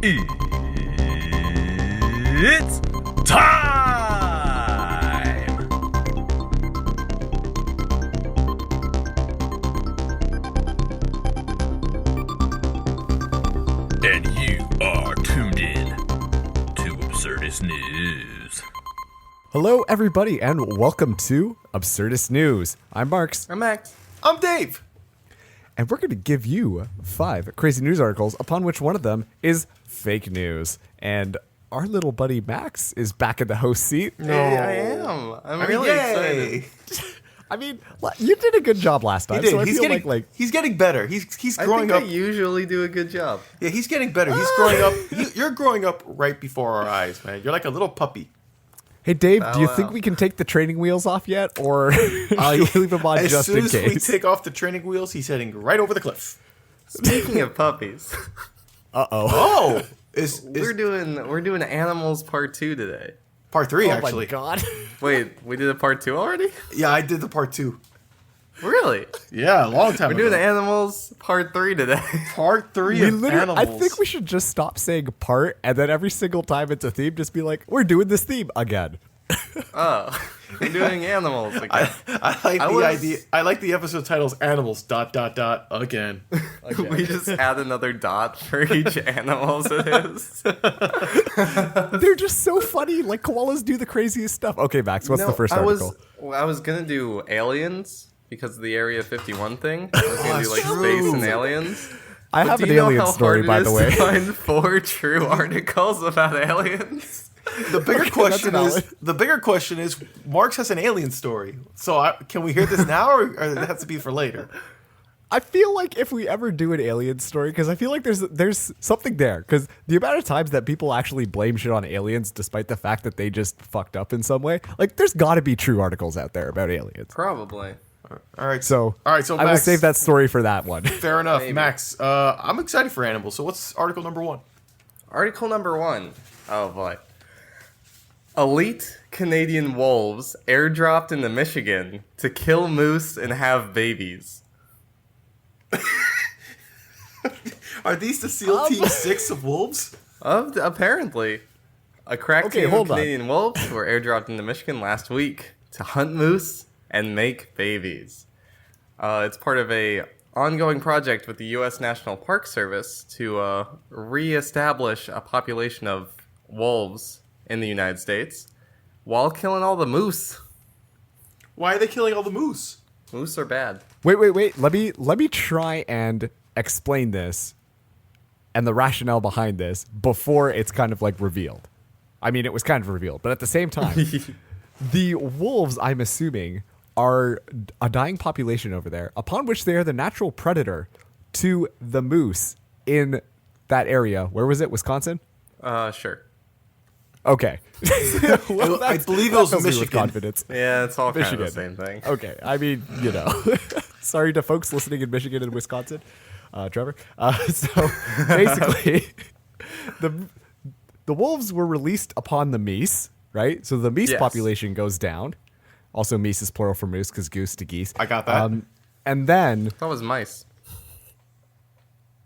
It's time! And you are tuned in to Absurdist News. Hello, everybody, and welcome to Absurdist News. I'm Marks. I'm Max. I'm Dave. And we're going to give you 5 crazy news articles, upon which one of them is fake news. And our little buddy Max is back in the host seat. No. Hey, I am. I'm really excited. I mean, you did a good job last time. He did. So I he's feel getting like he's getting better. He's growing up. I usually do a good job. Yeah, he's getting better. He's growing up. You're growing up right before our eyes, man. You're like a little puppy. Hey, Dave, do you think we can take the training wheels off yet? Or should we leave them on just in case? As soon as we take off the training wheels, he's heading right over the cliff. Speaking of puppies. Oh! We're doing Animals Part 2 today. Part 3, Oh actually. my god. Wait, we did a Part 2 already? Yeah, I did the Part 2. Really? Yeah, a long time We're ago. doing Animals. Animals Part 3 today. Part 3 of Animals. I think we should just stop saying part, and then every single time it's a theme, just be like, we're doing this theme again. Oh, we're doing Animals again. I like the episode titles Animals ... again. We just add another dot for each animals it is. They're just so funny. Like, koalas do the craziest stuff. Okay, Max, what's the first article? I was going to do aliens because of the Area 51 thing. I was going to do like true. space and aliens. I have an alien story, by the way. Do you know how hard it is to find 4 true articles about aliens? The bigger that's the bigger question is, Marks has an alien story. So can we hear this now, or it has to be for later? I feel like if we ever do an alien story, because I feel like there's something there. Because the amount of times that people actually blame shit on aliens, despite the fact that they just fucked up in some way, like there's got to be true articles out there about aliens. Probably. All right, So Max, I will save that story for that one. Fair enough, Maybe. Max. I'm excited for animals. So what's article number 1? Article number 1. Oh boy. Elite Canadian wolves airdropped into Michigan to kill moose and have babies. Are these the SEAL Team 6 of wolves? Apparently. A crack Okay, team of hold on. Canadian wolves were airdropped into Michigan last week to hunt moose and make babies. It's part of a ongoing project with the U.S. National Park Service to reestablish a population of wolves in the United States while killing all the moose. Why are they killing all the moose? Moose are bad. Wait. Let me try and explain this and the rationale behind this before it's kind of like revealed. I mean, it was kind of revealed, but at the same time, the wolves, I'm assuming, are a dying population over there, upon which they are the natural predator to the moose in that area. Where was it? Wisconsin? Sure. Okay. Well, I believe it was fills me Michigan. with confidance. Yeah, it's all kind of the Michigan. same thing. Okay, I mean, sorry to folks listening in Michigan and Wisconsin, Trevor. So basically, the wolves were released upon the meese, right? So the meese Yes. population goes down. Also, meese is plural for moose because goose to geese. I got that. And then That was mice.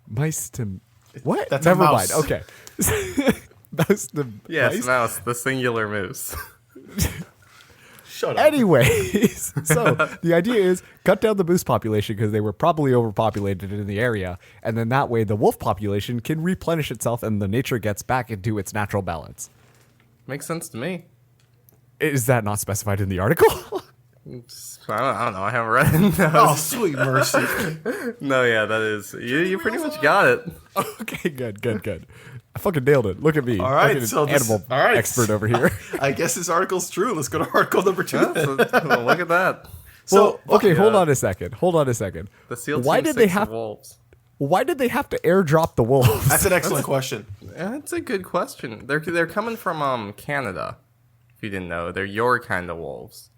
mice to what? That's a Never mouse. mind. Okay. Mouse to Yes, mice? mouse, the singular moose. Shut up. Anyways, so the idea is cut down the moose population because they were probably overpopulated in the area, and then that way the wolf population can replenish itself and the nature gets back into its natural balance. Makes sense to me. Is that not specified in the article? I don't know. I haven't read it. No, Oh, sweet mercy. no, yeah, that is. You pretty much got it. Okay, good. I fucking nailed it. Look at me. All right, Fucking so this- animal all right. expert over here. I guess this article's true. Let's go to article number 2. Well, look at that. Well, okay, yeah. hold on a second. The SEAL Why Team did 6 they of have? wolves? Why did they have to airdrop the wolves? That's an excellent question. That's a good question. They're coming from Canada. If you didn't know, they're your kind of wolves.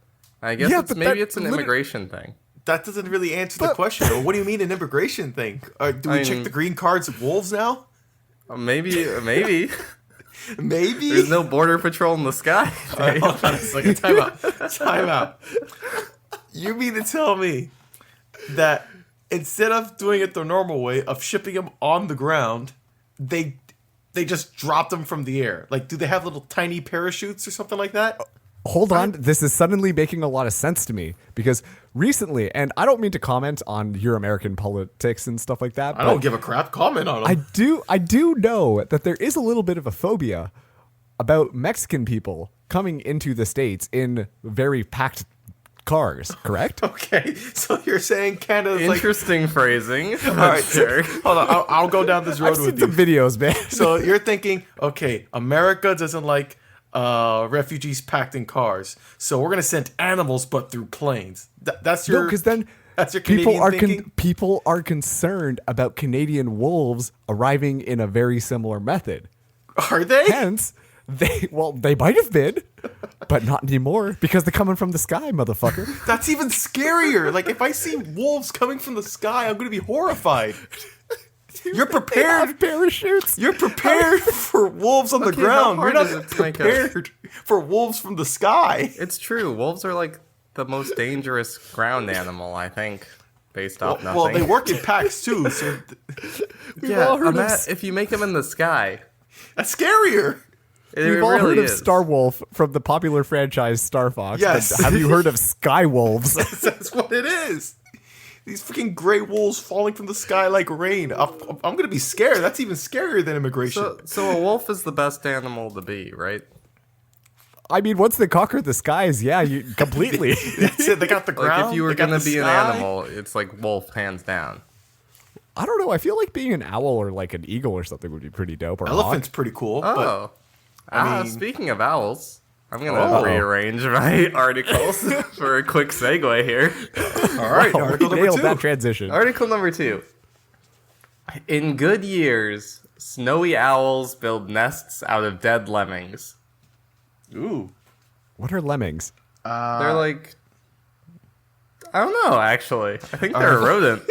I guess Yeah, but maybe that it's an immigration thing. That doesn't really answer the question. What do you mean an immigration thing? Do we I check mean- the green cards of wolves now? Maybe. Maybe. There's no border patrol in the sky. All right, hold on a second. Time out. You mean to tell me that instead of doing it the normal way of shipping them on the ground, they they just dropped them from the air? Like, do they have little tiny parachutes or something like that? Hold on, this is suddenly making a lot of sense to me because recently, and I don't mean to comment on your American politics and stuff like that. I don't give a crap. Comment on them. I do know that there is a little bit of a phobia about Mexican people coming into the States in very packed cars, correct? Okay, so you're saying Canada's Interesting phrasing. All right, Sure. hold on. I'll go down this road I've seen with some you. videos, man. So you're thinking, okay, America doesn't like refugees packed in cars, so we're gonna send animals, but through planes. That's your because then that's your people Canadian are thinking. people are concerned about Canadian wolves arriving in a very similar method. Are they? Hence, they might have been, but not anymore because they're coming from the sky, motherfucker. That's even scarier. Like if I see wolves coming from the sky, I'm gonna be horrified. You're They prepared. have parachutes. You're prepared for wolves on the Okay, how ground. You're hard not is it to make prepared for wolves from the sky. It's true. Wolves are like the most dangerous ground animal, I think, based off nothing. Well, they work in packs too, so yeah, all heard of if you make them in the sky, that's scarier. We've all really heard of is. Star Wolf from the popular franchise Star Fox. Yes. But have you heard of Sky Wolves? That's what it is. These freaking gray wolves falling from the sky like rain. I'm gonna be scared. That's even scarier than immigration. So a wolf is the best animal to be, right? I mean, once they conquer the skies, yeah, you completely. That's it. They got the ground. Like if you were they got gonna the be an sky. animal, it's like wolf hands down. I don't know. I feel like being an owl or like an eagle or something would be pretty dope. Or a Elephant's hawk. pretty cool. Oh, I mean- speaking of owls, I'm gonna Oh. rearrange my articles for a quick segue here. But all right, Oh, article we number nailed 2. that transition. Article number 2. In good years, snowy owls build nests out of dead lemmings. Ooh. What are lemmings? They're like, I don't know. Actually, I think they're a rodent.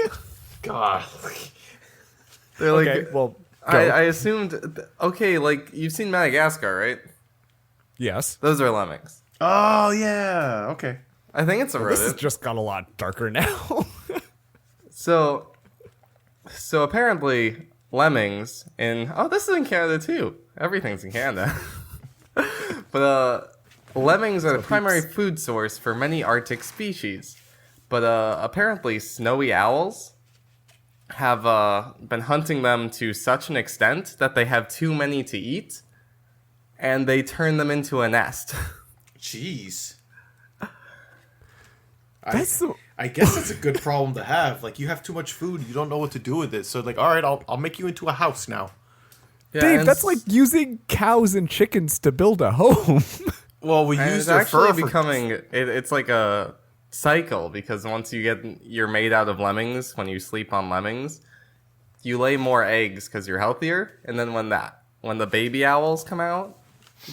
God. They're like, Okay, well, I assumed. Okay, like you've seen Madagascar, right? yes. Those are lemmings. Oh yeah. Okay. I think it's a This has rodent. just got a lot darker now. So apparently lemmings this is in Canada too. Everything's in Canada. But lemmings are the primary food source for many Arctic species. But apparently snowy owls have been hunting them to such an extent that they have too many to eat, and they turn them into a nest. Jeez. That's so. I guess it's a good problem to have. Like you have too much food, you don't know what to do with it. So like, all right, I'll make you into a house now. Yeah, Dave, and that's like using cows and chickens to build a home. Well, we and use it's their actually fur for becoming it's like a cycle, because once you're made out of lemmings, when you sleep on lemmings, you lay more eggs because you're healthier, and then when the baby owls come out,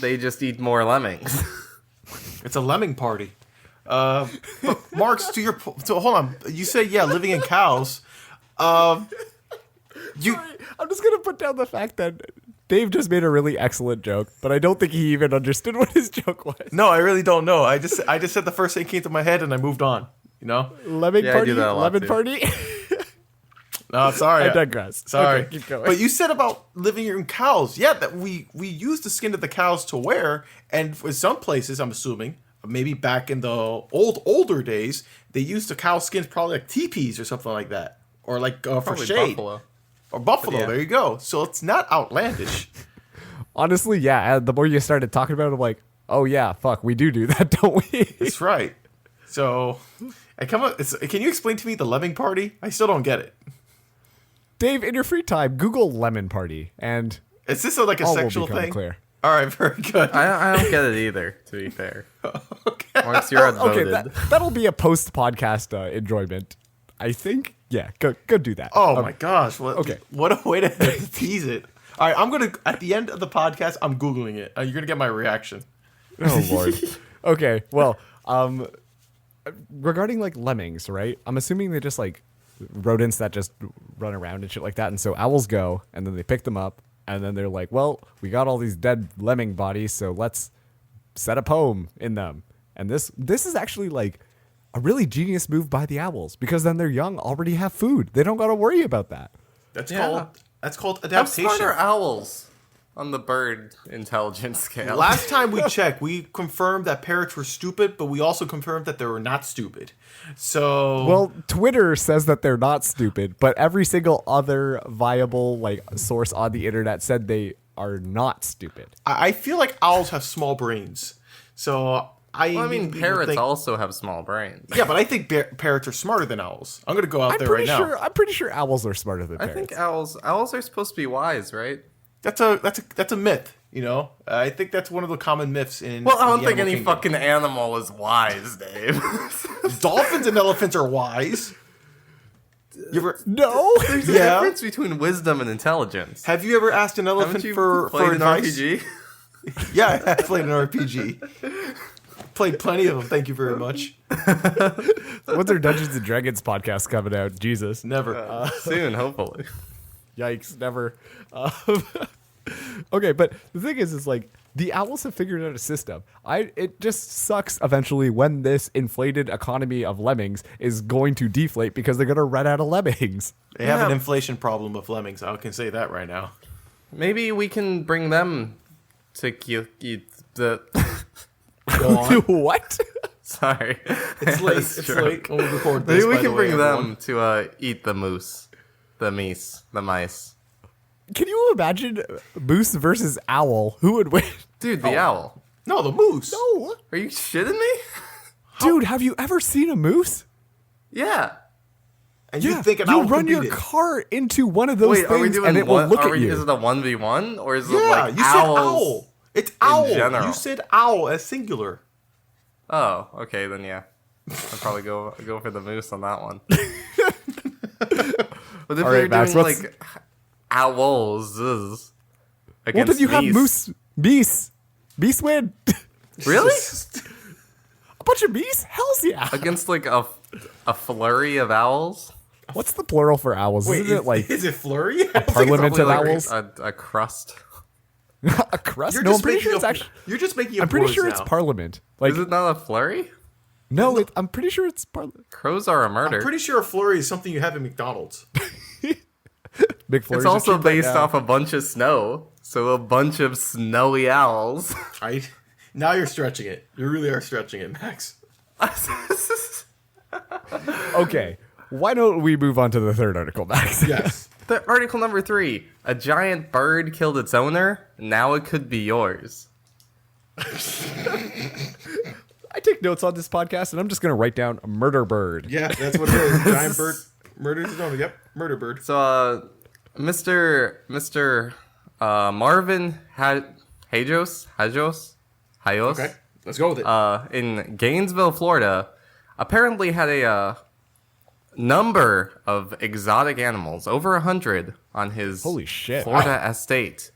they just eat more lemmings. It's a lemming party. But Marks, so hold on. You say living in cows. You I'm just gonna put down the fact that Dave just made a really excellent joke, but I don't think he even understood what his joke was. no, I really don't know. I just said the first thing came to my head and I moved on. You know? Lemming Yeah, I party, do that a lot, lemon too. party. No, sorry. I digress. Sorry. Okay, keep going. But you said about living in cows. Yeah, that we use the skin of the cows to wear, and for some places, I'm assuming, maybe back in the older days, they used the cow skins probably like teepees or something like that, or like for Probably shade. buffalo. Or buffalo. Yeah. There you go. So it's not outlandish. Honestly, yeah. The more you started talking about it, I'm like, oh yeah, fuck, we do that, don't we? That's right. So, can you explain to me the lemming party? I still don't get it. Dave, in your free time, Google lemon party, and Is this like a all will sexual become thing? clear. All right, very good. I don't get it either, to be fair. Okay. Once you're Okay, outvoted. that'll be a post-podcast enjoyment, I think. Yeah, go do that. Oh my gosh! okay. What a way to tease it. All right, I'm gonna at the end of the podcast, I'm googling it. You're gonna get my reaction. Oh lord. Okay, well, regarding like lemmings, right? I'm assuming they're just like rodents that just run around and shit like that. And so owls go, and then they pick them up, and then they're like, well, we got all these dead lemming bodies, so let's set a poem in them. And this is actually like a really genius move by the owls, because then their young already have food. They don't got to worry about that. That's Yeah. called How adaptation. smart are owls? on the bird intelligence scale. Last time we checked, we confirmed that parrots were stupid, but we also confirmed that they were not stupid. So Well, Twitter says that they're not stupid, but every single other viable source on the internet said they are not stupid. I feel like owls have small brains. So Parrots also have small brains. Yeah, but I think parrots are smarter than owls. I'm gonna go out there right now. I'm pretty sure owls are smarter than I parrots. think owls are supposed to be wise, right? That's a myth. I think that's one of the common myths in. Well, I don't the think animal any kingdom. fucking animal is wise, Dave. Dolphins and elephants are wise. You ever? No. There's a Yeah. difference between wisdom and intelligence. Have you ever asked an elephant Haven't you for played an advice? RPG? Yeah, I have played an RPG. Played plenty of them. Thank you very much. When's our Dungeons and Dragons podcast coming out? Jesus. Never. Soon, hopefully. Yikes, never. Okay, but the thing is the owls have figured out a system. It just sucks eventually when this inflated economy of lemmings is going to deflate because they're going to run out of lemmings. They have an Yeah. inflation problem of lemmings. I can say that right now. Maybe we can bring them to eat the... Go on. What? Sorry. It's late. That's It's true. late when we record this. Maybe we by can the way, bring everyone. them to eat the moose. The mice. Can you imagine moose versus owl? Who would win? Dude, the owl. No, the moose. No. Are you shitting me? Dude, have you ever seen a moose? Yeah. And you think an owl you'll could run beat your it. car into one of those Wait, are we things doing and it will look at you. Is it a 1v1 or is it Yeah, like you said owls? owl. It's owl. general. You said owl as singular. Oh, okay, then yeah. I'll probably go for the moose on that one. But if All right, you're Max, doing what's- like owls against Well, then you have geese. Beast win. Really? A bunch of bees? Hells yeah. Against like a flurry of owls? What's the plural for owls? Wait, Isn't it like is it flurry? parliament of Probably owls? like a crust. A crust? You're No, I'm just pretty making sure it's up- actually. You're just making up I'm pretty words sure it's now. parliament. Like Is it not a flurry? no, I'm pretty sure it's parliament. Crows are a murder. I'm pretty sure a flurry is something you have at McDonald's. Big flurries It's are also cheap right based now. off a bunch of snow, so a bunch of snowy owls. Now you're stretching it. You really are stretching it, Max. Okay, why don't we move on to the third article, Max? Yes. The article number 3: a giant bird killed its owner. Now it could be yours. I take notes on this podcast, and I'm just gonna write down murder bird. Yeah, that's what it is. Giant bird murders his owner. Yep, murder bird. So, Mr. Marvin Hayos, Okay, let's go with it. in Gainesville, Florida, apparently had a number of exotic animals, over 100, on his Holy shit. Florida estate.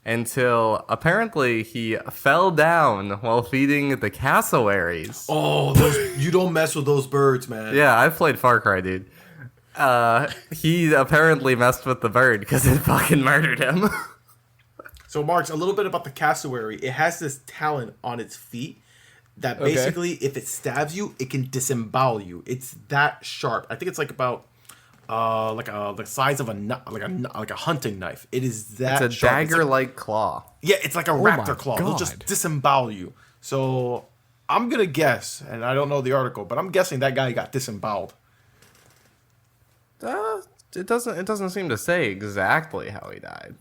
Until apparently he fell down while feeding the cassowaries. Oh, you don't mess with those birds, man. Yeah, I've played Far Cry, dude. He apparently messed with the bird because it fucking murdered him. So, Marks, a little bit about the cassowary. It has this talent on its feet that basically, if it stabs you, it can disembowel you. It's that sharp. I think it's like about the size of a hunting knife. It is that. It's a sharp. It's like- dagger-like claw. yeah, it's like a my raptor claw. It'll just God. disembowel you. So I'm gonna guess, and I don't know the article, but I'm guessing that guy got disemboweled. It doesn't seem to say exactly how he died.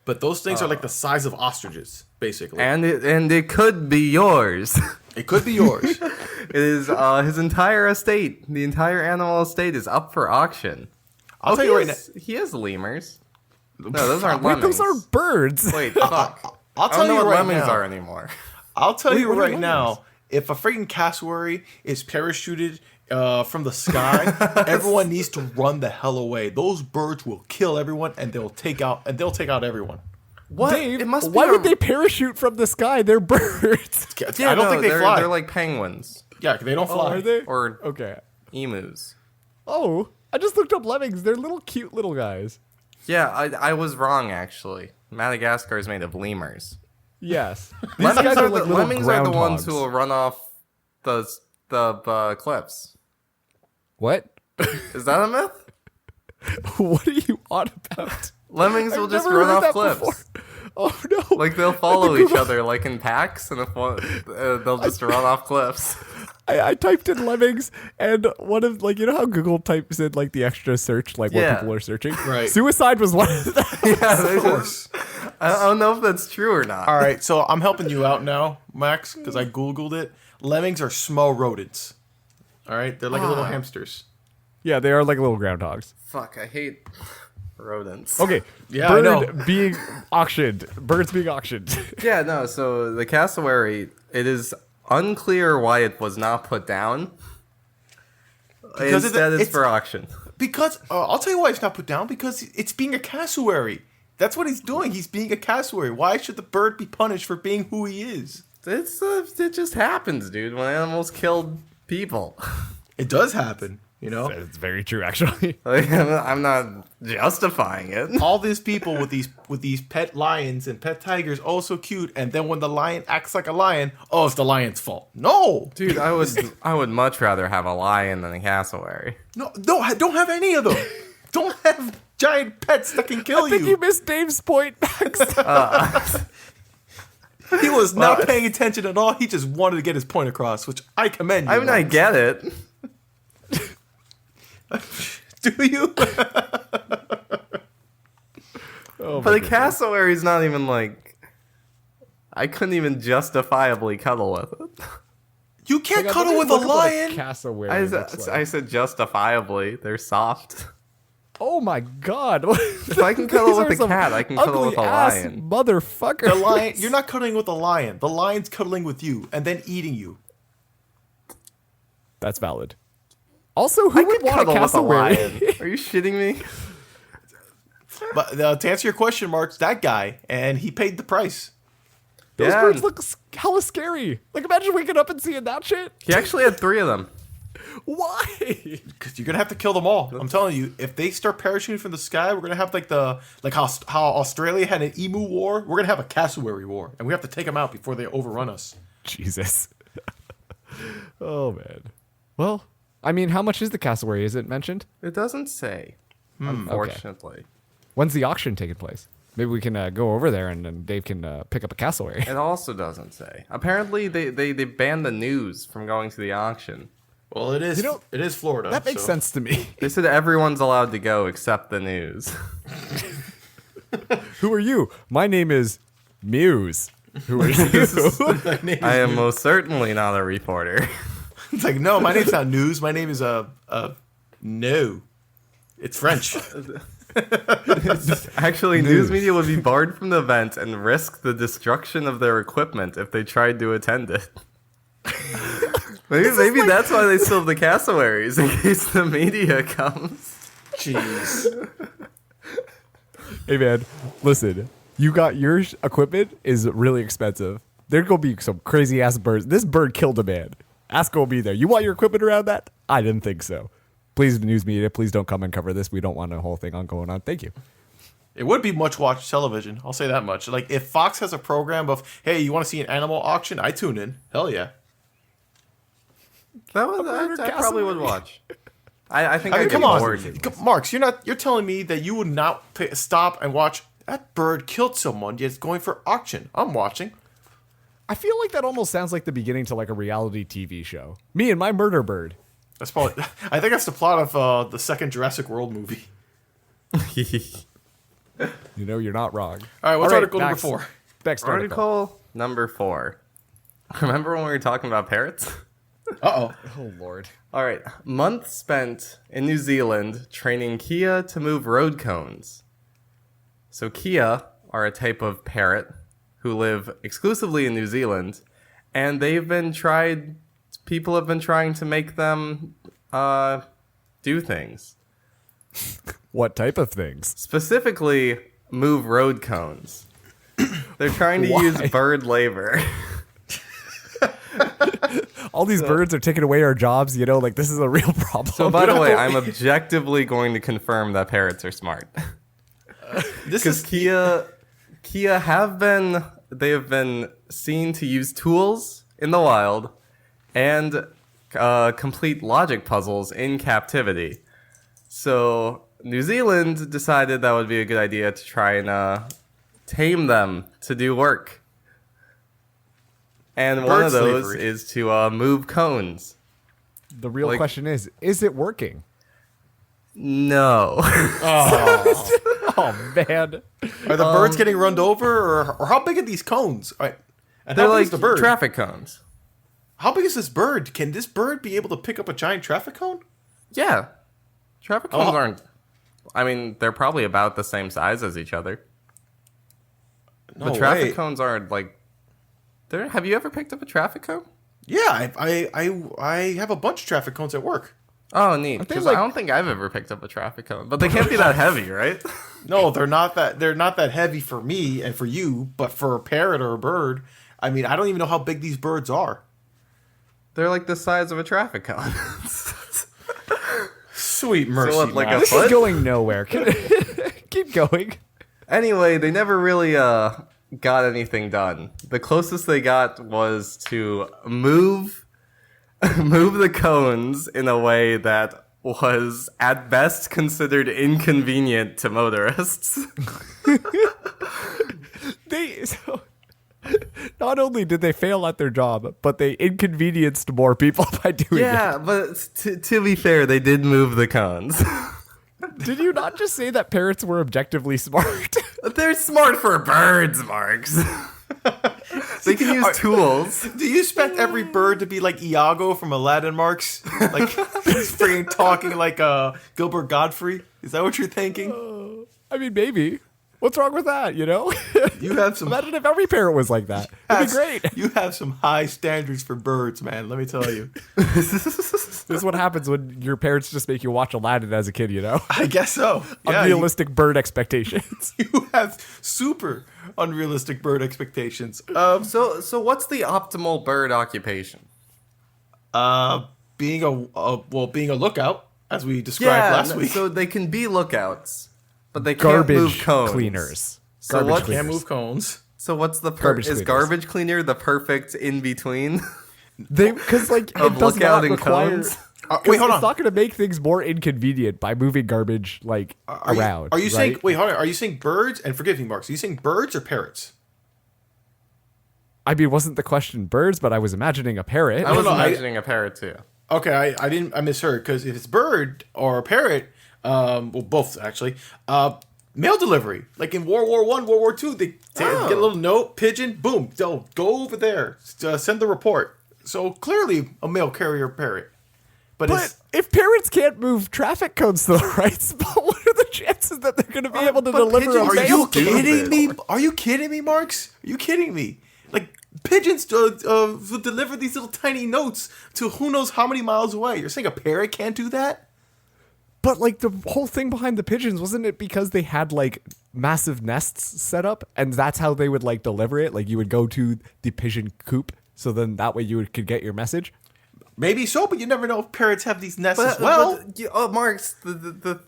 But those things are like the size of ostriches, basically. And it could be yours. It could be yours. It is his entire estate. The entire animal estate is up for auction. I'll tell you right now. He has lemurs. No, those aren't Wait, lemmings. those are birds. Wait, fuck. I'll I tell don't know you what right lemmings now. are anymore. I'll tell Wait, you what are right lemmings? now. If a freaking cassowary is parachuted from the sky, everyone needs to run the hell away. Those birds will kill everyone, and they'll take out everyone. What? Dave, It must be why a- would they parachute from the sky? They're birds. Yeah, I don't no, think they they're, fly. They're like penguins Yeah, they don't fly. Are they? or Okay. emus. Oh, I just looked up lemmings. They're little cute little guys. Yeah, I was wrong actually. Madagascar is made of lemurs. Yes. Lemmings are, like the, little lemmings are the ones groundhogs. who will run off the cliffs. What? Is that a myth? What are you on about? Lemmings will I've just never run heard off that cliffs. before. Oh no! Like they'll follow each other like in packs, and if one, they'll just run off cliffs. I typed in Lemmings, and one of like, you know how Google types in like the extra search, like what Yeah. people are searching. Right. Suicide was one of them. Of course. I don't know if that's true or not. All right, so I'm helping you out now, Max, because I Googled it. Lemmings are small rodents. All right? They're like little hamsters. Yeah, they are like little groundhogs. Fuck, I hate rodents. Okay, Yeah, I know. being auctioned. Birds being auctioned. Yeah, no, so the cassowary, it is unclear why it was not put down. Because Instead, it's it's for auction. Because I'll tell you why it's not put down. Because it's being a cassowary. That's what he's doing. He's being a cassowary. Why should the bird be punished for being who he is? It just happens, dude, when animals kill people. It does happen, you know. It's very true, actually. Like, I'm not justifying it. All these people with these pet lions and pet tigers, oh so cute, and then when the lion acts like a lion, oh it's the lion's fault. No, Dude, I would much rather have a lion than a cassowary. no, don't have any of them. Don't have giant pets that can kill I think you missed Dave's point, Max. He was not paying attention at all. He just wanted to get his point across, which I commend you. I mean, I Max. get it. Do you? Oh, But a cassowary is not even like... I couldn't even justifiably cuddle with it. You can't cuddle with a lion. Cassowary. I said justifiably. They're soft. Oh my god! If I can cuddle with a cat, I can cuddle with a lion. Motherfucker. The lion. You're not cuddling with a lion. The lion's cuddling with you and then eating you. That's valid. Also, who I would could want a cuddle with a cassowary? lion. Are you shitting me? But to answer your question, Mark, that guy, and he paid the price. Those Yeah. birds look hella scary. Like, imagine waking up and seeing that shit. He actually had 3 of them. Why? Because you're gonna have to kill them all. I'm telling you, if they start parachuting from the sky, we're gonna have how Australia had an emu war. We're gonna have a cassowary war, and we have to take them out before they overrun us. Jesus. Oh man. Well, I mean, how much is the cassowary? Is it mentioned? It doesn't say, unfortunately. When's the auction taking place? Maybe we can go over there and then Dave can pick up a cassowary. It also doesn't say. Apparently, they banned the news from going to the auction. Well, it is. You know, it is Florida. That makes so- sense to me. They said everyone's allowed to go except the news. Who are you? My name is Muse. Who are you? I am most certainly not a reporter. It's like, no, my name's not news. My name is no. It's French. Actually, news media would be barred from the event and risk the destruction of their equipment if they tried to attend it. Maybe that's why they still have the cassowaries, in case the media comes. Jeez. Hey man, listen. You got your equipment is really expensive. There gonna be some crazy ass birds. This bird killed a man. Ask will be there. You want your equipment around that? I didn't think so. Please, news media, please don't come and cover this. We don't want a whole thing on going on. Thank you. It would be much watched television. I'll say that much. Like if Fox has a program of, hey, you want to see an animal auction? I tune in. Hell yeah. That was, murder I probably would cassowary. watch. I think I mean, I'd come get on, bored. Marks. You're telling me that you would not stop and watch that bird killed someone. Yet it's going for auction. I'm watching. I feel like that almost sounds like the beginning to like a reality TV show. Me and my murder bird. That's probably. I think that's the plot of the second Jurassic World movie. You know, you're not wrong. All right, what's article number Max. 4? Next article. Article number 4. Remember when we were talking about parrots? Uh-oh. Oh lord. All right. Month spent in New Zealand training Kia to move road cones. So Kia are a type of parrot who live exclusively in New Zealand, and people have been trying to make them do things. What type of things? Specifically, move road cones. They're trying to use bird labor. All these birds are taking away our jobs, you know, like this is a real problem. So, by the way, I'm objectively going to confirm that parrots are smart. This Because is Kia have been seen to use tools in the wild and complete logic puzzles in captivity. So New Zealand decided that would be a good idea to try and tame them to do work. And one Bird of those slavery. is to move cones. The real Like- question is it working? No. Oh man. Are the birds getting run over, or how big are these cones? All right. And They're how big like is the bird? traffic cones. How big is this bird? Can this bird be able to pick up a giant traffic cone? Yeah. Traffic cones Oh. aren't... I mean, they're probably about the same size as each other. No The traffic way. cones aren't like... Have you ever picked up a traffic cone? Yeah, I have a bunch of traffic cones at work. Oh, neat. they Because like- I don't think I've ever picked up a traffic cone. But they can't be that heavy, right? No, they're not that heavy for me and for you, but for a parrot or a bird, I mean, I don't even know how big these birds are. They're like the size of a traffic cone. Sweet mercy, what, like a Max. This foot? is going nowhere. Keep going. Anyway, they never really got anything done. The closest they got was to move the cones in a way that was at best considered inconvenient to motorists. Not only did they fail at their job, but they inconvenienced more people by doing Yeah, but to be fair, they did move the cones. it. Did you not just say that parrots were objectively smart? They're smart for birds, Marks. They can use tools. Do you expect every bird to be like Iago from Aladdin, Marks? Like he's freaking talking like Gilbert Godfrey? Is that what you're thinking? I mean, maybe. What's wrong with that, you know? You have some Imagine if every parrot was like that. It'd be great. You have some high standards for birds, man. Let me tell you. This is what happens when your parents just make you watch Aladdin as a kid, you know? I guess so. Yeah, Unrealistic bird expectations. you have super unrealistic bird expectations. So what's the optimal bird occupation? Being a lookout, as we described last week. So they can be lookouts, but they can't Garbage move cones. cleaners. So Garbage what? cleaners. Can't move cones. So what's the Garbage is cleaners. garbage cleaner the perfect in between? Because like Of it does lookout not and require. cones? Wait, hold It's on. not going to make things more inconvenient by moving garbage like around. Are you saying? right? Wait, hold on. Are you saying birds? And forgive me, Marks. Are you saying birds or parrots? I mean, wasn't the question birds, but I was imagining a parrot. I was no, imagining a parrot too. Okay, I misheard because if it's bird or a parrot, well, both actually. Mail delivery, like in World War I, World War II, they get a little note, pigeon, boom, they'll go over there, send the report. So clearly, a mail carrier parrot. But But if parrots can't move traffic cones to the right spot, what are the chances that they're going to be able to but deliver a pigeons- are mail? you do kidding this. me? Are you kidding me, Marks? Are you kidding me? Like pigeons will deliver these little tiny notes to who knows how many miles away. You're saying a parrot can't do that? But like the whole thing behind the pigeons, wasn't it because they had like massive nests set up and that's how they would like deliver it? Like you would go to the pigeon coop, so then that way could get your message. Maybe so, but you never know if parrots have these nests as well. Marks, the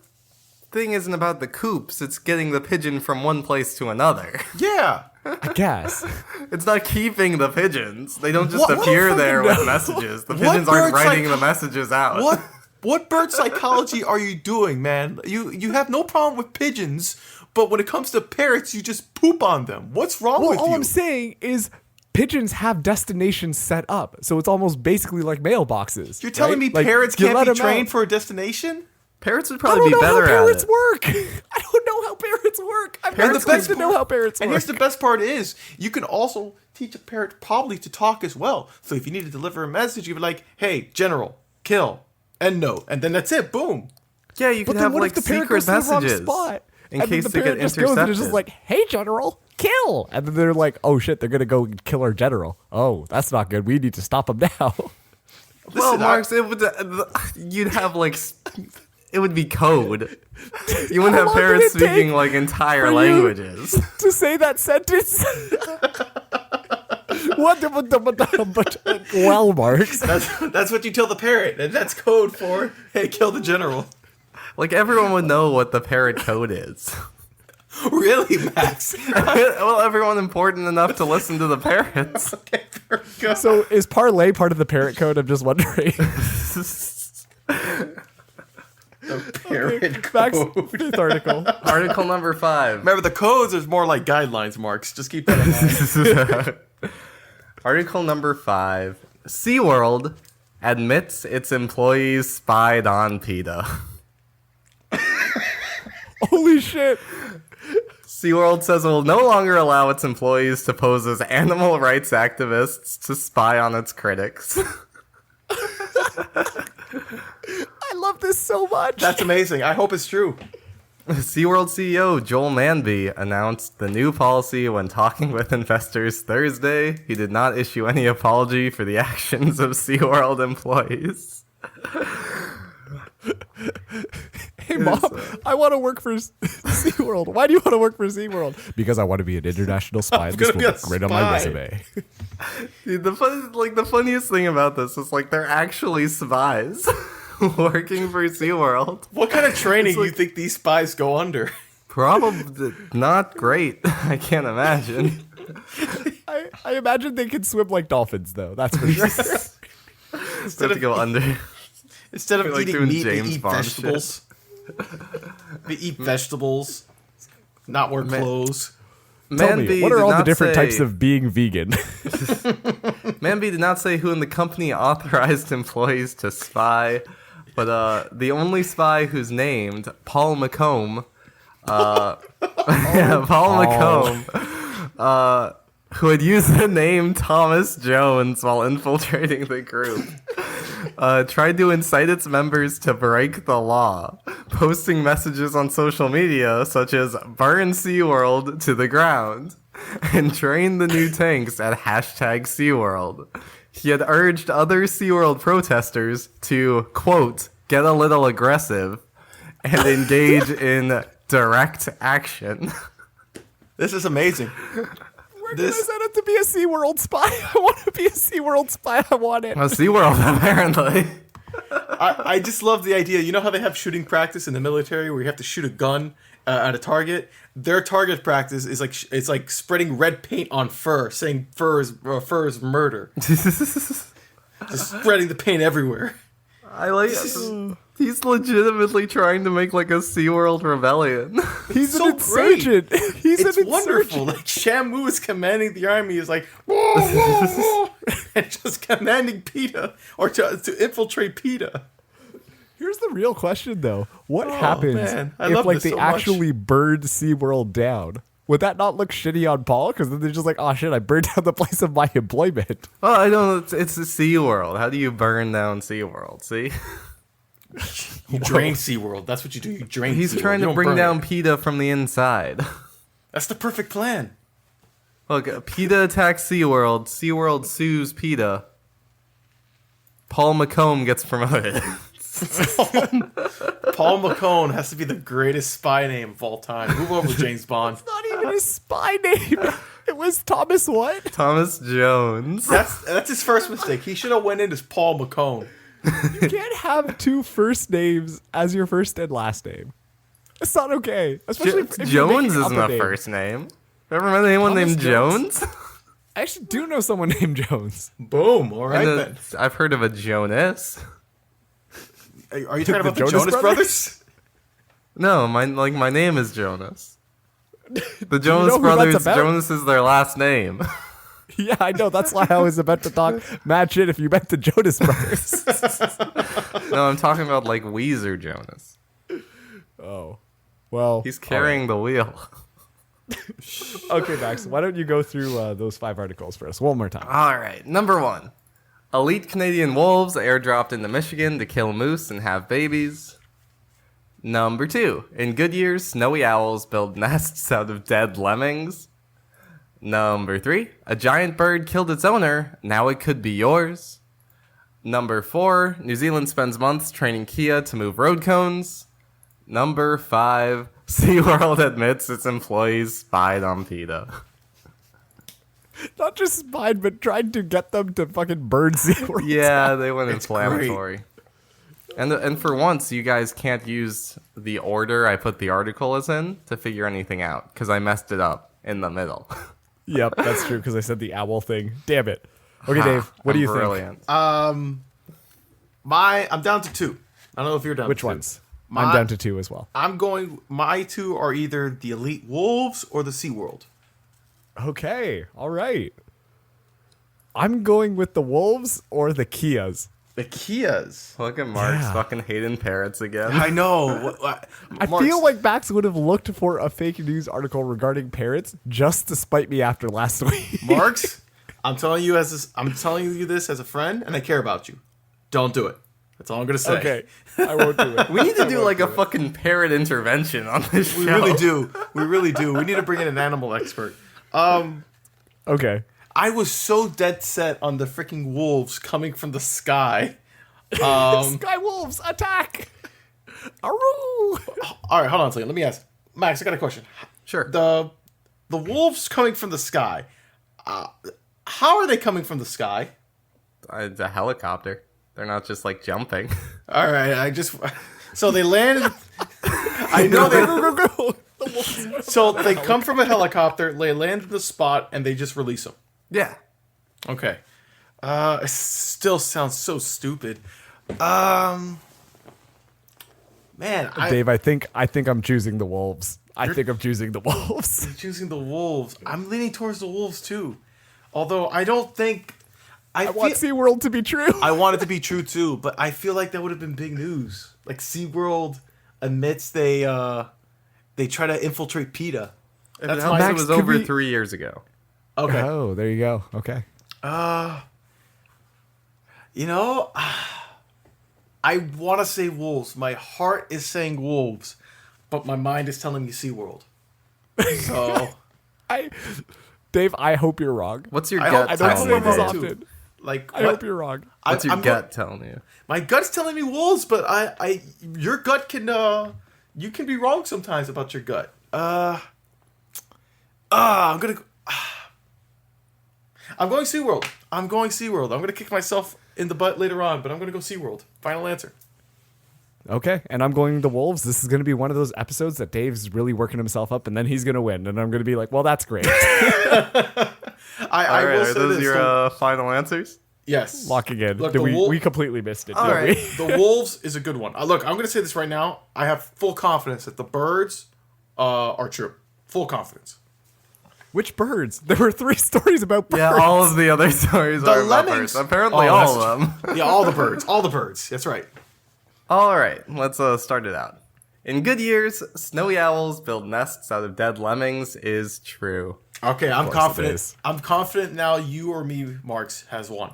thing isn't about the coops. It's getting the pigeon from one place to another. Yeah. I guess. It's not keeping the pigeons. They don't just What- appear there with no. messages. The What pigeons aren't bird writing psych- the messages out. What bird psychology are you doing, man? You have no problem with pigeons, but when it comes to parrots, you just poop on them. What's wrong Well, with all you? I'm saying is pigeons have destinations set up, so it's almost basically like mailboxes. You're telling right? me Like, parrots you can't let be 'em trained out. for a destination? Parrots would I probably don't be know how better at parrots it. work. I don't know how parrots work. I'm Parrots asking to know how parrots And work. here's the best part is, you can also teach a parrot probably to talk as well. So if you need to deliver a message, you'd be like, hey, general, kill, end note. And then that's it, boom. Yeah, you But could then have what like if the parrot secret goes to the wrong messages spot? in And then case the they get parrot just goes and intercepted. it's just like, hey, general, kill. And then they're like, oh, shit, they're going to go kill our general. Oh, that's not good. We need to stop them now. well, Listen, Marks, it would you'd have like it would be code. You wouldn't How have long did parrots it take speaking like entire for you- languages. to say that sentence. Well, Marks. That's what you tell the parrot, and that's code for, hey, kill the general. Like everyone would know what the parrot code is. Really, Max? Well, everyone important enough to listen to the parrots. So is parlay part of the parrot code? I'm just wondering. Parrot Max, code. fifth article. Article number 5. Remember, the codes is more like guidelines, Marks. Just keep that in mind. Article number 5. Seaworld admits its employees spied on PETA. Holy shit. SeaWorld says it will no longer allow its employees to pose as animal rights activists to spy on its critics. I love this so much. That's amazing. I hope it's true. SeaWorld CEO Joel Manby announced the new policy when talking with investors Thursday. He did not issue any apology for the actions of SeaWorld employees. Hey, Mom, I want to work for SeaWorld. Why do you want to work for SeaWorld? Because I want to be an international spy. I'm This gonna will be a look great on my spy. resume. Dude, the funniest thing about this is they're actually spies working for SeaWorld. What kind of training do you think these spies go under? Probably not great. I can't imagine. I imagine they can swim like dolphins, though. That's for sure. Instead of go under. Instead of Like eating doing meat, they James eat Bond vegetables. They eat vegetables, not wear clothes. Tell me, Manby what are did all the not different say- types of being vegan? Manby did not say who in the company authorized employees to spy, but the only spy who's named, Paul McComb, Paul McComb, who had used the name Thomas Jones while infiltrating the group, tried to incite its members to break the law, posting messages on social media such as "Burn SeaWorld to the ground" and "Train the new tanks" at #SeaWorld. He had urged other SeaWorld protesters to, quote, "get a little aggressive" and engage in direct action. This is amazing. We're going to set up to be a SeaWorld spy. I want to be a SeaWorld spy. I want it. Well, SeaWorld, apparently. I just love the idea. You know how they have shooting practice in the military where you have to shoot a gun at a target? Their target practice is it's like spreading red paint on fur, saying fur is murder. Just spreading the paint everywhere. I like he's legitimately trying to make like a SeaWorld rebellion. He's so an insurgent. He's It's an wonderful. insurgent. Like Shamu is commanding the army. He's like, whoa, whoa, whoa, and just commanding PETA or to infiltrate PETA. Here's the real question, though. What Oh, happens man. I if love this they so much. actually burned SeaWorld down? Would that not look shitty on Paul? Because then they're just like, oh shit, I burned down the place of my employment. Well, I don't know. It's a SeaWorld. How do you burn down SeaWorld? See? You drain SeaWorld. That's what you do. You drain. He's SeaWorld. trying You to don't bring burn down it. PETA from the inside. That's the perfect plan. Look, PETA attacks SeaWorld. SeaWorld sues PETA. Paul McComb gets promoted. Paul McCone has to be the greatest spy name of all time. Move over, James Bond. Not even his spy name. It was Thomas what? Thomas Jones. That's his first mistake. He should have went in as Paul McCone. You can't have two first names as your first and last name. It's not okay. Especially if you're Jones making up isn't a name. first name. Ever met anyone Thomas named Jones? I actually do know someone named Jones. Boom. All right And then. I've heard of a Jonas. Are you talking about the Jonas Jonas Brothers? Brothers? No, my name is Jonas. The Jonas know who that's Brothers, about? Jonas is their last name. Yeah, I know. That's why I was about to talk mad shit if you meant the Jonas Brothers. No, I'm talking about like Weezer Jonas. Oh. Well. He's carrying the wheel. Okay, Max, why don't you go through those 5 articles for us one more time? All right, number 1. Elite Canadian wolves airdropped into Michigan to kill moose and have babies. Number 2. In good years, snowy owls build nests out of dead lemmings. Number 3. A giant bird killed its owner. Now it could be yours. Number 4. New Zealand spends months training Kia to move road cones. Number 5. SeaWorld admits its employees spied on PETA. Not just spied, but tried to get them to fucking burn SeaWorld. Yeah, they went It's inflammatory. And for once, you guys can't use the order I put the articles in to figure anything out, because I messed it up in the middle. Yep, that's true, because I said the owl thing. Damn it. Okay, Dave, what do you think? Brilliant. I'm down to 2. I don't know if you're down. Which to 2. ones? I'm down to 2 as well. My 2 are either the Elite Wolves or the Seaworld. Okay, all right. I'm going with the Wolves or the Kias. The Kias. Look at Mark's Yeah. fucking hating parrots again. I know. I feel like Max would have looked for a fake news article regarding parrots just to spite me after last week. Marks, I'm telling you this as a friend, and I care about you. Don't do it. That's all I'm gonna say. Okay, I won't do it. We need to do like a fucking parrot intervention on this show. We really do. We really do. We need to bring in an animal expert. Okay. I was so dead set on the freaking wolves coming from the sky. Sky Wolves, attack! Aroo! All right, hold on a second. Let me ask Max. I got a question. Sure. The wolves coming from the sky. How are they coming from the sky? It's a helicopter. They're not just like jumping. All right, so they landed. I know they. Go. So they come from a helicopter. They land in the spot, and they just release them. Yeah. Okay. It still sounds so stupid. Man, Dave, I think I'm choosing the Wolves. I'm choosing the Wolves. choosing the wolves. I'm leaning towards the wolves too. Although I don't think I want SeaWorld to be true. I want it to be true too, but I feel like that would have been big news. Like SeaWorld admits they try to infiltrate PETA. That's my- it Max, was could over we- 3 years ago. Okay. Oh, there you go. Okay. You know, I want to say wolves. My heart is saying wolves, but my mind is telling me SeaWorld. So Dave, I hope you're wrong. What's your I gut hope- I don't telling say you? this Dave? often. like, I hope you're wrong. What's your I'm gut telling you? My gut's telling me wolves, but your gut can you can be wrong sometimes about your gut. I'm going SeaWorld. I'm going SeaWorld. I'm gonna kick myself in the butt later on, but I'm gonna go SeaWorld. Final answer. Okay, and I'm going the Wolves. This is going to be one of those episodes that Dave's really working himself up, and then he's going to win, and I'm going to be like, well, that's great. I All right, will are say those this. your final answers? Yes. Locking in. Look, Did the Wol- we completely missed it. All didn't right. we? The Wolves is a good one. Look, I'm gonna say this right now. I have full confidence that the birds are true. Full confidence. Which birds? There were 3 stories about birds. Yeah, all of the other stories The are about Lemmings. birds. Apparently, Oh, all of them. Yeah, all the birds. All the birds. That's right. All right, let's start it out. In good years, snowy owls build nests out of dead lemmings is true. Okay, I'm course it confident. is. I'm confident now. You or me, Marks, has won.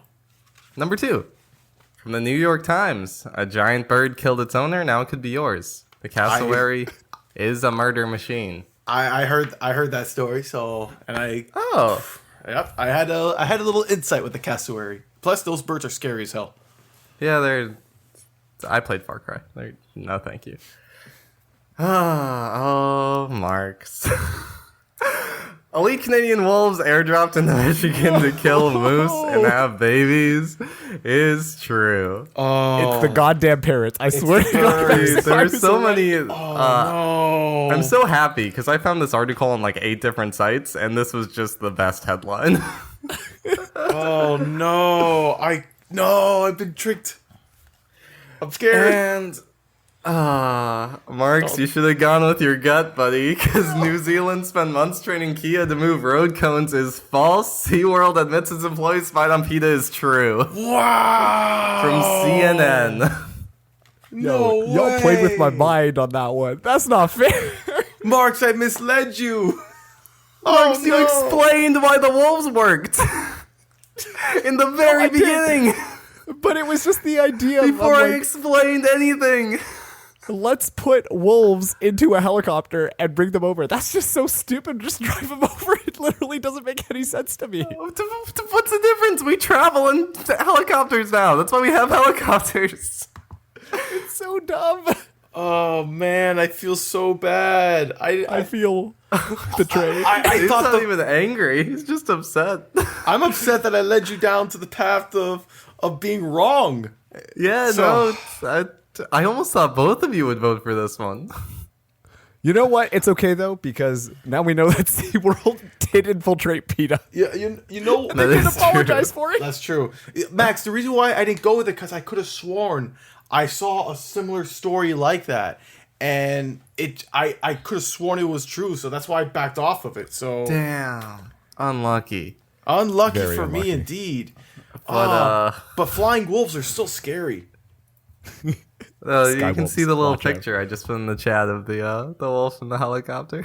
Number 2, from the New York Times, a giant bird killed its owner. Now it could be yours. The cassowary is a murder machine. I heard that story. So Oh, yep, I had a little insight with the cassowary. Plus, those birds are scary as hell. yeah, I played Far Cry. No, thank you. Oh, Marks. Elite Canadian wolves airdropped into Michigan to kill moose and have babies is true. Oh, It's the goddamn parrots. I swear to God. Dude, there's so many. no. I'm so happy because I found this article on like 8 different sites, and this was just the best headline. Oh no! I've been tricked. I'm scared. And Marks, you should have gone with your gut, buddy, because New Zealand spent months training Kia to move road cones is false. SeaWorld admits its employees spied on PETA is true. Wow! From CNN. No Y'all way. played with my mind on that one. That's not fair. Marks, I misled you. Marks, Oh, you no. explained why the wolves worked. In the very I did. beginning. But it was just the idea Before of I like, explained anything. let's put wolves into a helicopter and bring them over. That's just so stupid. Just drive them over. It literally doesn't make any sense to me. What's the difference? We travel in helicopters now. That's why we have helicopters. It's so dumb. Oh man, I feel so bad. I feel betrayed. I He's thought not even angry. He's just upset. I'm upset that I led you down to the path of being wrong. Yeah, So- no. I almost thought both of you would vote for this one. You know what? It's okay though, because now we know that SeaWorld did infiltrate PETA. Yeah, you know. That They didn't is true. apologize for it. That's true. Max, the reason why I didn't go with it because I could have sworn I saw a similar story like that, and I could have sworn it was true, so that's why I backed off of it. So Damn. Unlucky. unlucky Very for me unlucky. indeed. But But flying wolves are still scary. you Sky can wolves, see the little watch out. picture I just put in the chat of the wolf in the helicopter.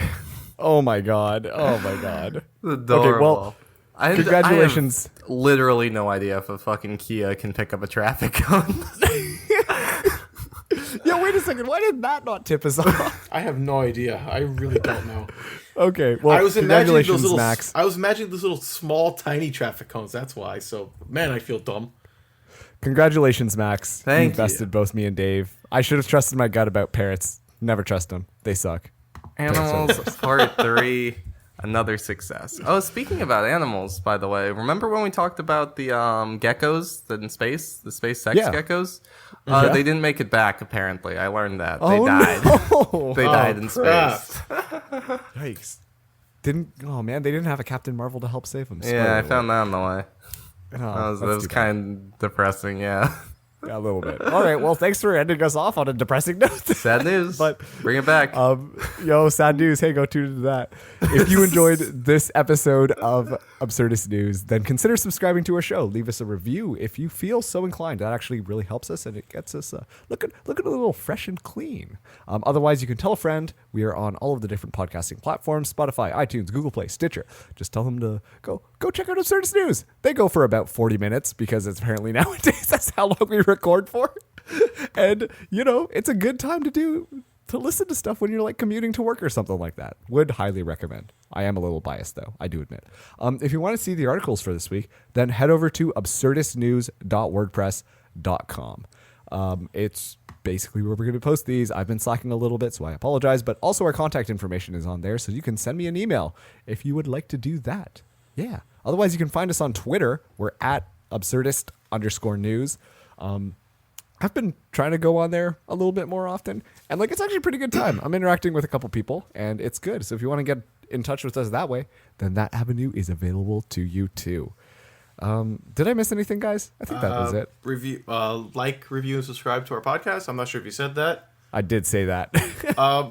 Oh my god. Oh my god. It's adorable. Okay, well, I congratulations. have literally no idea if a fucking Kia can pick up a traffic cone. Yeah, wait a second. Why did that not tip us off? I have no idea. I really don't know. Okay, well, I was imagining congratulations, those little. Max. I was imagining those little small, tiny traffic cones. That's why. So, man, I feel dumb. Congratulations, Max. Thank you bested both me and Dave. I should have trusted my gut about parrots. Never trust them. They suck. Animals Part 3, another success. Oh, speaking about animals, by the way, remember when we talked about the geckos in space, the space sex Yeah. geckos? Yeah. They didn't make it back, apparently. I learned that. They Oh, died. no. They died in crap. space. Yikes. Oh man, they didn't have a Captain Marvel to help save them. Yeah, I found that on the way. Oh, That was kind of depressing, yeah. a little bit. All right, well, thanks for ending us off on a depressing note. Sad news. But bring it back. Sad news. Hey, go tune into that. If you enjoyed this episode of Absurdist News, then consider subscribing to our show. Leave us a review if you feel so inclined. That actually really helps us, and it gets us looking a little fresh and clean. Otherwise, you can tell a friend. We are on all of the different podcasting platforms: Spotify, iTunes, Google Play, Stitcher. Just tell them to go check out Absurdist News. They go for about 40 minutes because it's apparently nowadays that's how long we record for. And it's a good time to listen to stuff when you're like commuting to work or something like that. Would highly recommend. I am a little biased though, I do admit. If you want to see the articles for this week, then head over to absurdistnews.wordpress.com. It's basically where we're going to post these. I've been slacking a little bit, so I apologize, but also our contact information is on there, so you can send me an email if you would like to do that. Yeah. Otherwise, you can find us on Twitter. We're at absurdist_news. I've been trying to go on there a little bit more often, and it's actually a pretty good time. I'm interacting with a couple people, and it's good. So if you want to get in touch with us that way, then that avenue is available to you too. Did I miss anything, guys? I think that was it. Review, review, and subscribe to our podcast. I'm not sure if you said that. I did say that.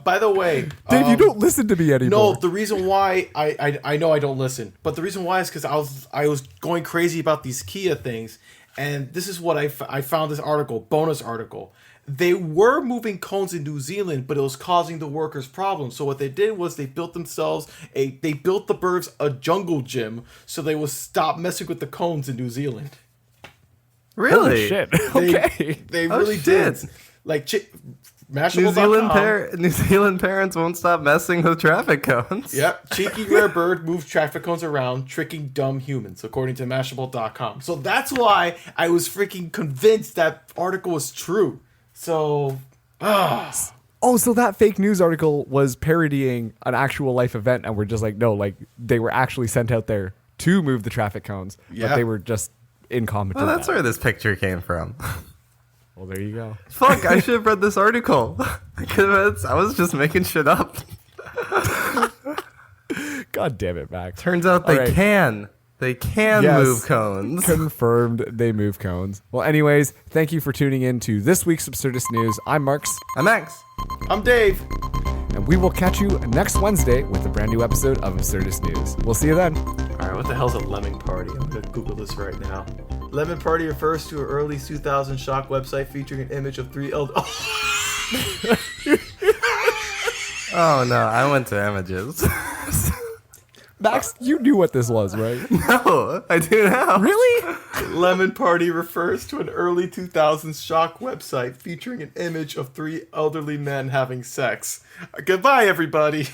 By the way, Dave, you don't listen to me anymore. No, the reason why I know I don't listen, but the reason why is because I was going crazy about these Kia things, and this is what I found this bonus article. They were moving cones in New Zealand, but it was causing the workers problems. So what they did was they built the birds a jungle gym so they would stop messing with the cones in New Zealand. Really? Holy shit. Okay. They Oh, really shit. did. Like New Mashable.com. New Zealand parents won't stop messing with traffic cones. Yep, cheeky rare bird moves traffic cones around, tricking dumb humans, according to Mashable.com. So that's why I was freaking convinced that article was true. So, Oh, so that fake news article was parodying an actual life event, and we're just like, no, they were actually sent out there to move the traffic cones, Yeah. but they were just incompetent. Well, that's where this picture came from. Well, there you go. Fuck, I should have read this article. I was just making shit up. God damn it, Max. Turns out All they right. can. They can Yes. move cones. Confirmed they move cones. Well, anyways, thank you for tuning in to this week's Absurdist News. I'm Marks, I'm Max. I'm Dave. and we will catch you next Wednesday with a brand new episode of Absurdist News. We'll see you then. All right, what the hell's a Lemming party? I'm going to Google this right now. Lemon Party refers to an early 2000 shock website featuring an image of three elder... Oh no, I went to images. Max, you knew what this was, right? No, I do now. Really? Lemon Party refers to an early 2000s shock website featuring an image of three elderly men having sex. Goodbye, everybody.